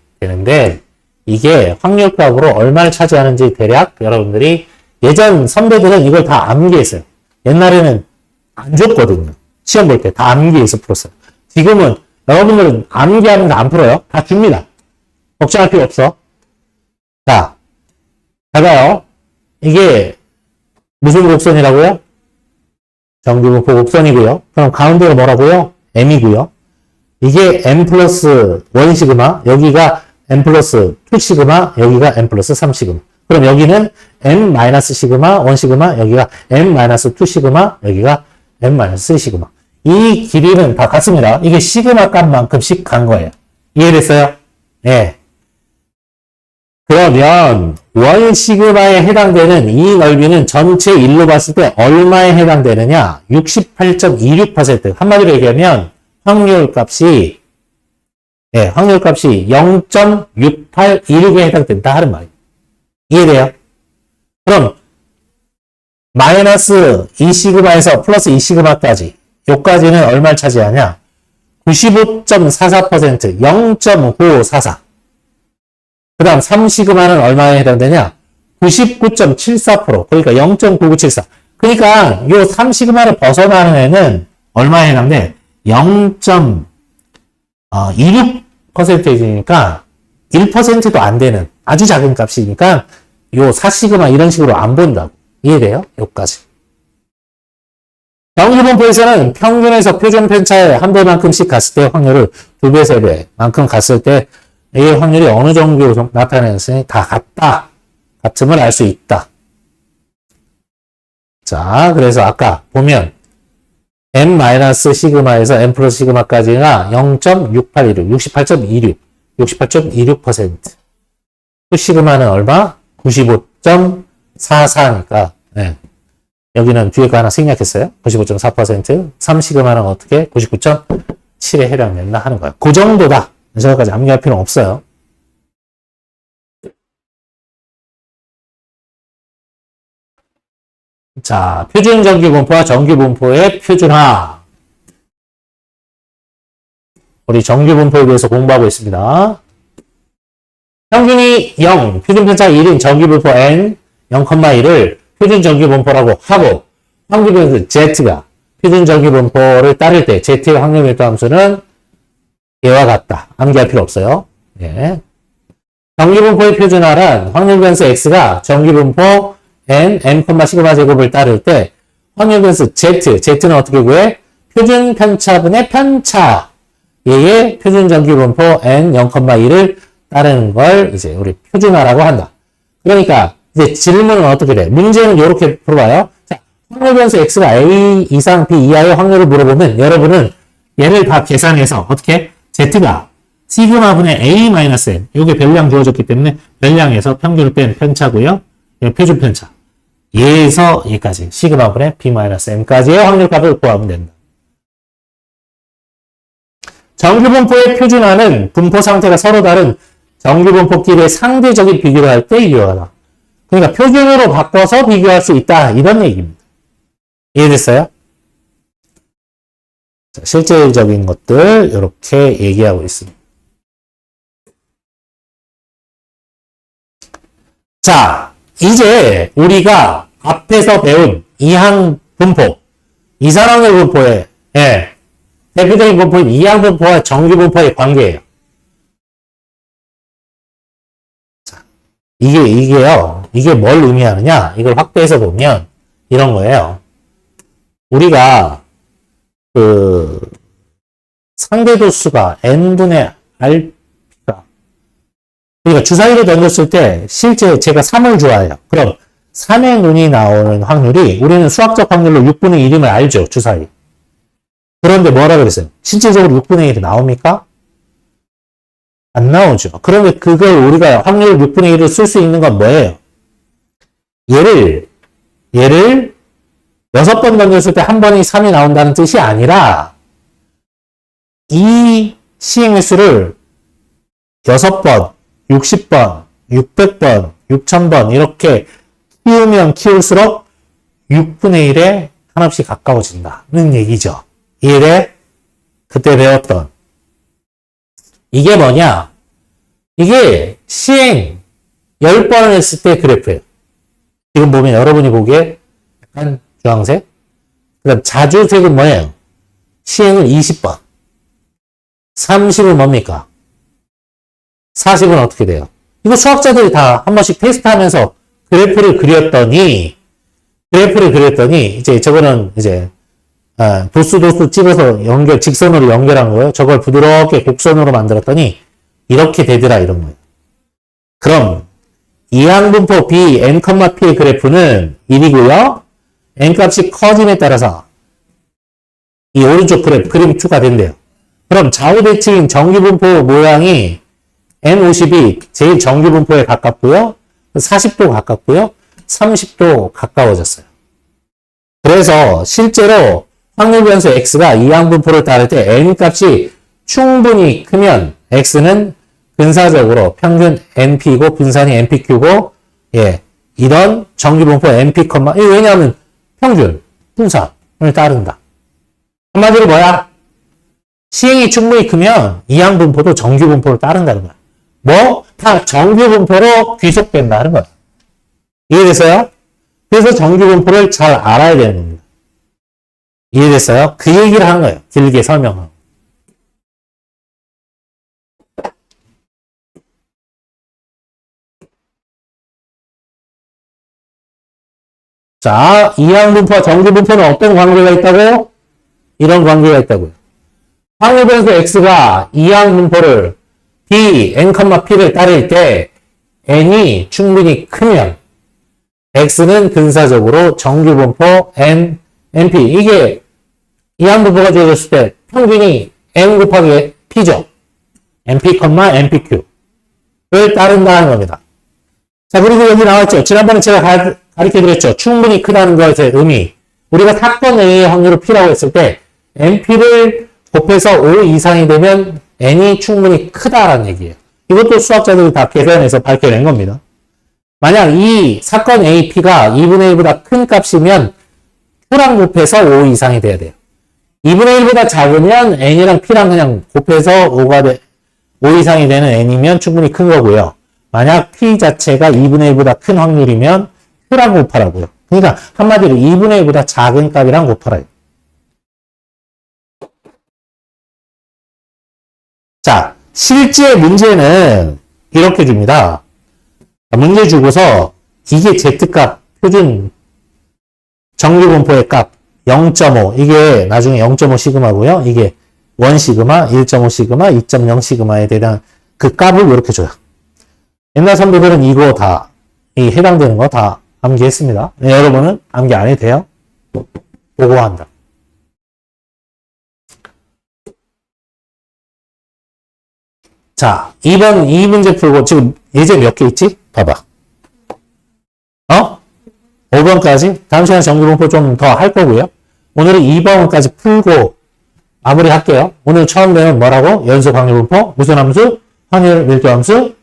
이게 확률값으로 얼마를 차지하는지 대략 여러분들이 예전 선배들은 이걸 다 암기했어요. 옛날에는 안 줬거든요. 시험 볼 때 다 암기해서 풀었어요. 지금은 여러분들은 암기하면서 안 풀어요. 다 줍니다. 걱정할 필요 없어. 자, 봐봐요. 이게 무슨 곡선이라고요? 정규분포 곡선이고요. 그럼 가운데가 뭐라고요? m이고요. 이게 m 플러스 1 시그마, 여기가 m 플러스 2 시그마, 여기가 m 플러스 3 시그마. 그럼 여기는 m 마이너스 시그마, 1 시그마, 여기가 m 마이너스 2 시그마, 여기가 m 마이너스 3 시그마. 이 길이는 다 같습니다. 이게 시그마 값만큼씩 간 거예요. 이해됐어요? 네. 그러면 1 시그마에 해당되는 이 넓이는 전체 1로 봤을 때 얼마에 해당되느냐? 68.26%. 한마디로 얘기하면 확률값이 0.6826에 해당된다 하는 말이에요. 이해돼요? 그럼 마이너스 2시그마에서 플러스 2시그마까지 요까지는 얼마를 차지하냐? 95.44%, 0.9544. 그 다음 3시그마는 얼마에 해당되냐? 99.74%. 그러니까 0.9974. 그러니까 요 3시그마를 벗어나는 애는 얼마에 해당돼? 0.26%이니까 1%도 안 되는 아주 작은 값이니까 요 4시그마 이런 식으로 안 본다고. 이해돼요? 요까지. 정규분포에서는 평균에서 표준 편차에 한 배만큼씩 갔을 때 확률을 2배, 3배만큼 갔을 때 이 확률이 어느 정도 나타내는지 다 같다. 같음을 알 수 있다. 자, 그래서 아까 보면 m-시그마에서 m 플러스 시그마까지가 0.6826, 68.26, 68.26%. 시그마는 얼마? 95.44니까, 네. 여기는 뒤에 거 하나 생략했어요. 95.4%. 3시그마는 어떻게? 99.7에 해당된다 하는 거예요. 그 정도다. 저까지 암기할 필요는 없어요. 자, 표준 정규분포와 정규분포의 표준화. 우리 정규분포에 대해서 공부하고 있습니다. 평균이 0, 표준편차가 1인 정규분포 n, 0,1을 표준 정규분포라고 하고, 평균변수 z가 표준 정규분포를 따를 때 z의 확률 밀도 함수는 얘와 같다. 암기할 필요 없어요. 예. 정규분포의 표준화란 확률변수 x가 정규분포 n, m,시그마 제곱을 따를 때 확률변수 z는 어떻게 구해? 표준 편차분의 편차. 얘의 표준 정규분포 n, 0,1을 따르는 걸 이제 우리 표준화라고 한다. 그러니까 이제 질문은 어떻게 돼? 문제는 이렇게 풀어봐요. 자, 확률변수 x가 a 이상 b 이하의 확률을 물어보면 여러분은 얘를 다 계산해서 어떻게? z가 시그마분의 a-n. 요게 별량 주어졌기 때문에 별량에서 평균을 뺀 편차고요. 표준 편차. 얘에서 얘까지 시그마분의 b-n까지의 확률값을 구하면 된다. 정규분포의 표준화는 분포 상태가 서로 다른 정규분포끼리의 상대적인 비교를 할 때 유효하다. 그러니까 표준으로 바꿔서 비교할 수 있다. 이런 얘기입니다. 이해됐어요? 자, 실질적인 것들 이렇게 얘기하고 있습니다. 자, 이제 우리가 앞에서 배운 이항분포, 이산확률 분포의 대표적인 분포인 이항분포와 정규분포의 관계예요. 자, 이게 뭘 의미하느냐? 이걸 확대해서 보면 이런 거예요. 우리가 상대도수가 n분의 rp가 그러니까 주사위를 던졌을 때 실제 제가 3을 좋아해요. 그럼 3의 눈이 나오는 확률이 우리는 수학적 확률로 6분의 1임을 알죠. 주사위. 그런데 뭐라 그랬어요? 실질적으로 6분의 1이 나옵니까? 안 나오죠. 그런데 그걸 우리가 확률 6분의 1을 쓸 수 있는 건 뭐예요? 얘를 6번 던졌을 때 한 번이 3이 나온다는 뜻이 아니라 이 시행의 수를 6번, 60번, 600번, 6000번 이렇게 키우면 키울수록 6분의 1에 한없이 가까워진다는 얘기죠. 이해? 그때 배웠던 이게 뭐냐? 이게 시행 10번을 했을 때 그래프예요. 지금 보면 여러분이 보기에 약간 주황색. 그다음 자주색은 뭐예요? 시행을 20번. 30은 뭡니까? 40은 어떻게 돼요? 이거 수학자들이 다 한 번씩 테스트하면서 그래프를 그렸더니 이제 저거는 이제 도수 찍어서 직선으로 연결한 거예요. 저걸 부드럽게 곡선으로 만들었더니 이렇게 되더라 이런 거예요. 그럼 이항분포 B, n, P의 그래프는 1이고요. n 값이 커짐에 따라서 이 오른쪽 그림 2가 된대요. 그럼 좌우대칭인 정규분포 모양이 n50이 제일 정규분포에 가깝고요. 40도 가깝고요. 30도 가까워졌어요. 그래서 실제로 확률 변수 x가 이항분포를 따를 때 n 값이 충분히 크면 x는 근사적으로 평균 np고 분산이 npq고 이런 정규분포 np, 왜냐하면 평균, 분산을 따른다. 한마디로 뭐야? 시행이 충분히 크면 이항분포도 정규분포를 따른다는 거야. 다 정규분포로 귀속된다는 거야. 이해됐어요? 그래서 정규분포를 잘 알아야 되는 겁니다. 이해됐어요? 그 얘기를 하는 거예요. 길게 설명하고. 자, 이항분포와 정규분포는 어떤 관계가 있다고? 이런 관계가 있다고요. 확률 변수 x가 이항분포를 b, n, p를 따를 때 n이 충분히 크면 x는 근사적으로 정규분포 n, np 이게 이항분포가 되어졌을 때 평균이 n 곱하기 p죠. np, npq를 따른다는 겁니다. 자, 그리고 여기 나왔죠. 지난번에 제가 가르쳐드렸죠. 충분히 크다는 것의 의미. 우리가 사건 A의 확률을 P라고 했을 때 NP를 곱해서 5 이상이 되면 N이 충분히 크다라는 얘기예요. 이것도 수학자들이 다 계산해서 밝혀낸 겁니다. 만약 이 사건 A, P가 2분의 1보다 큰 값이면 Q랑 곱해서 5 이상이 돼야 돼요. 2분의 1보다 작으면 N이랑 P랑 그냥 곱해서 5 이상이 되는 N이면 충분히 큰 거고요. 만약 P 자체가 2분의 1보다 큰 확률이면 Q랑 곱하라고요. 그러니까 한마디로 2분의 1보다 작은 값이랑 곱하라요. 자, 실제 문제는 이렇게 줍니다. 문제 주고서 이게 Z값, 표준 정규분포의 값 0.5, 이게 나중에 0.5 시그마고요. 이게 1 시그마, 1.5 시그마, 2.0 시그마에 대한 그 값을 이렇게 줘요. 옛날 선배들은 이거 다, 이 해당되는 거 다 암기했습니다. 네, 여러분은 암기 안 해도 돼요. 보고한다. 자, 2번, 이 문제 풀고 지금 예제 몇 개 있지? 봐봐. 5번까지? 다음 시간에 정규분포 좀 더 할 거고요. 오늘은 2번까지 풀고 마무리 할게요. 오늘 처음 배운 뭐라고? 연속 확률분포, 무슨 함수? 확률 밀도함수.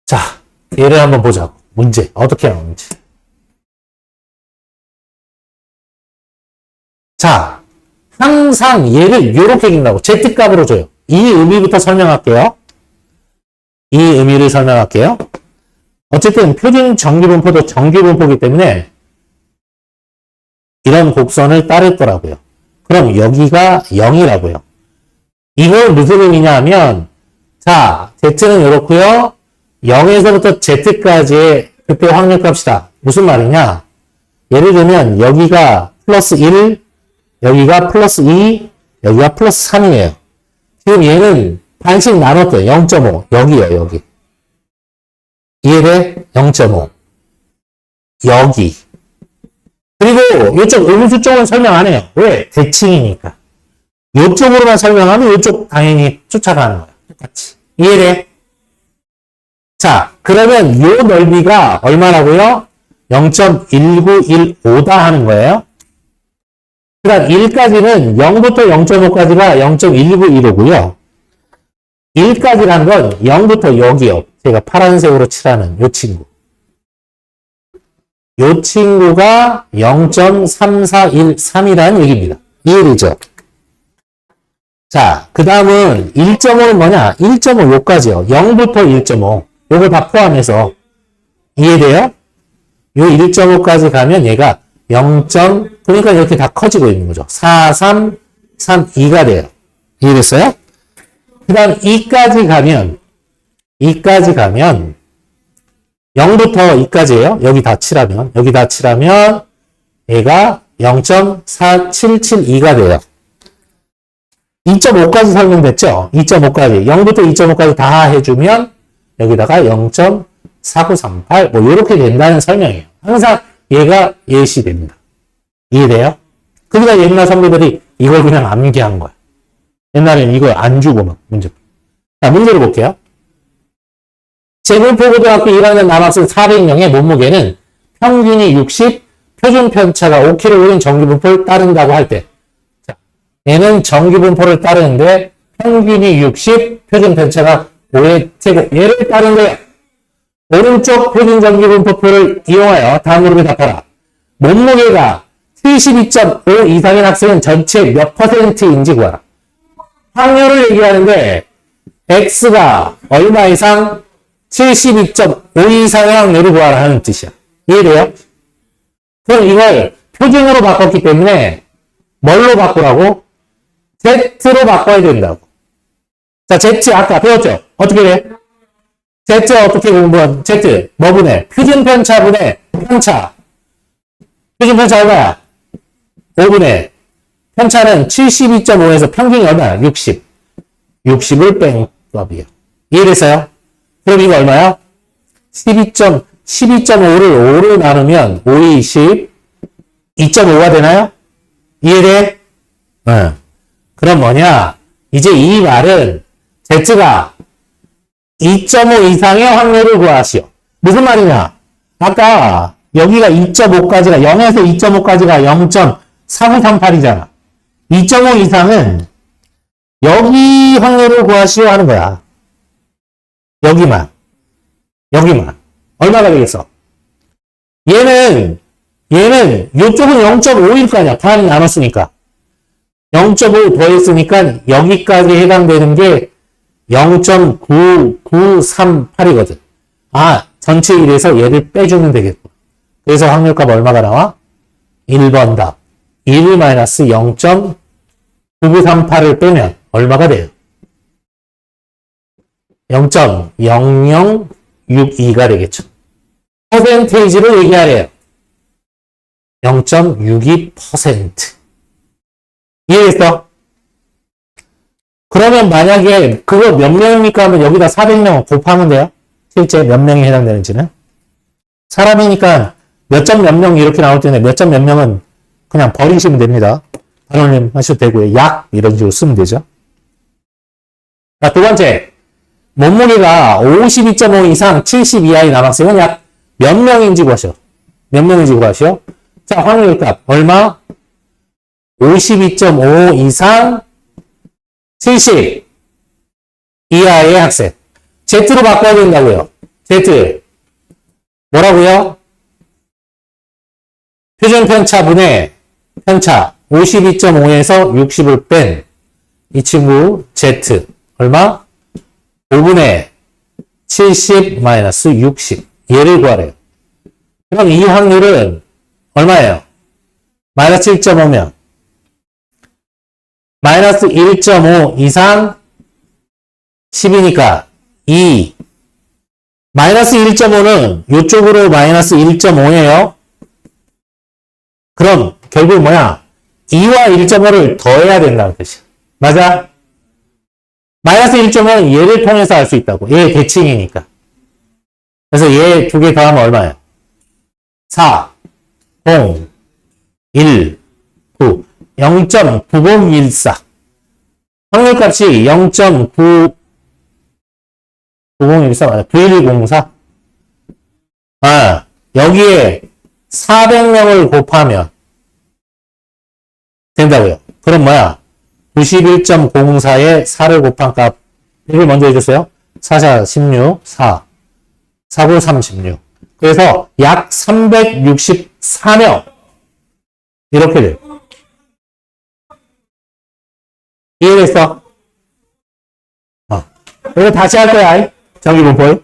자, 얘를 한번 보자고. 문제. 어떻게 나오는지. 자, 항상 얘를 이렇게 읽는다고. Z값으로 줘요. 이 의미부터 설명할게요. 이 의미를 설명할게요. 어쨌든 표준 정규분포도 정규분포이기 때문에 이런 곡선을 따를 거라고요. 그럼 여기가 0이라고요. 이건 무슨 의미냐 하면, 자, Z는 이렇고요. 0에서부터 Z까지의 그때 확률값이다. 무슨 말이냐? 예를 들면 여기가 플러스 1, 여기가 플러스 2, 여기가 플러스 3이에요. 지금 얘는 반씩 나눴대요. 0.5. 여기요, 여기. 이해돼? 0.5. 여기. 그리고 이쪽 음수 쪽은 설명 안 해요. 왜? 대칭이니까. 이쪽으로만 설명하면 이쪽 당연히 쫓아가는 거야. 똑같이. 이해돼? 자, 그러면 요 넓이가 얼마라고요? 0.1915다 하는 거예요. 그 다음 1까지는 0부터 0.5까지가 0.1915고요. 1까지라는 건 0부터 여기요. 제가 파란색으로 칠하는 요 친구. 요 친구가 0.3413이라는 얘기입니다. 이해되죠? 자, 그 다음은 1.5는 뭐냐? 1.5 요까지요. 0부터 1.5. 요걸 다 포함해서. 이해돼요? 요 1.5까지 가면 얘가 0. 그러니까 이렇게 다 커지고 있는 거죠. 4332가 돼요. 이해됐어요? 그 다음 2까지 가면 0부터 2까지예요. 여기 다 칠하면 얘가 0.4772가 돼요. 2.5까지 설명됐죠? 2.5까지. 0부터 2.5까지 다 해주면 여기다가 0.4938 뭐 이렇게 된다는 설명이에요. 항상 얘가 예시됩니다. 이해돼요? 그러니까 옛날 선배들이 이걸 그냥 암기한 거야. 옛날에는 이걸 안 주고 막 문제. 자, 문제를 볼게요. 제물포고등학교 1학년 남학생 400명의 몸무게는 평균이 60, 표준 편차가 5kg인 정규분포를 따른다고 할 때. 자, 얘는 정규분포를 따르는데 평균이 60, 표준 편차가 5의 제곱. 얘를 따른 거예요. 오른쪽 표준 정규분포표를 이용하여 다음으로 답하라. 몸무게가 72.5 이상인 학생은 전체 몇 %인지 구하라. 확률을 얘기하는데 X가 얼마 이상 72.5 이상의 확률을 구하라 하는 뜻이야. 이해돼요? 그럼 이걸 표준으로 바꿨기 때문에 뭘로 바꾸라고? Z로 바꿔야 된다고. 자, Z 아까 배웠죠? 어떻게 돼? Z 어떻게 공부한? Z 뭐분의? 표준편차분의 편차. 표준편차 얼마야? 5분의 편차는 72.5에서 평균이 얼마야? 60. 60을 뺀 값이에요. 이해됐어요? 그럼 이거 얼마야? 12.5를 5로 나누면 5이 10, 2.5가 되나요? 이해돼? 응. 그럼 뭐냐? 이제 이 말은 Z가 2.5 이상의 확률을 구하시오. 무슨 말이냐? 아까 여기가 2.5까지가 0에서 2.5까지가 0.4938이잖아. 2.5 이상은 여기 확률을 구하시오 하는 거야. 여기만. 얼마가 되겠어? 얘는 요쪽은 0.5일 거 아니야. 반 나눴으니까. 0.5 더했으니까 여기까지 해당되는 게 0.9938이거든. 아, 전체 1에서 얘를 빼주면 되겠고. 그래서 확률값 얼마가 나와? 1번 답. 1-0.9938을 빼면 얼마가 돼요? 0.0062가 되겠죠. 퍼센테이지를 얘기하래요. 0.62%. 이해했어? 그러면 만약에 그거 몇 명입니까 하면 여기다 400명 곱하면 돼요. 실제 몇 명이 해당되는지는. 사람이니까 몇 점 몇 명 이렇게 나올 텐데 몇 점 몇 명은 그냥 버리시면 됩니다. 단원님 하셔도 되고요. 약 이런 식으로 쓰면 되죠. 자, 두 번째. 몸무게가 52.5 이상 70 이하의 남학생은 약 몇 명인지 구하시오. 몇 명인지 구하시오. 자, 확률값 얼마? 52.5 이상 70 이하의 학생. Z로 바꿔야 된다고요. Z. 뭐라고요? 표준 편차분의 편차 52.5에서 60을 뺀 이 친구 Z. 얼마? 5분의 70 마이너스 60. 얘를 구하래요. 그럼 이 확률은 얼마예요? 마이너스 1.5면 마이너스 1.5 이상 10이니까 2. 마이너스 1.5는 이쪽으로 마이너스 1.5예요. 그럼 결국 뭐야? 2와 1.5를 더해야 된다는 뜻이야. 맞아? 마이너스 1.5는 얘를 통해서 알 수 있다고. 얘 대칭이니까. 그래서 얘 두 개 더하면 얼마예요? 4, 0, 1, 9, 0.9014. 확률값이 0.9014 맞아. 9104. 아, 여기에 400명을 곱하면 된다고요. 그럼 뭐야? 91.04에 4를 곱한 값. 이걸 먼저 해주세요. 4자 16, 4. 4구 36. 그래서 약 364명. 이렇게 돼요. 이해됐어? 이거 다시 할 거야. 정기분포.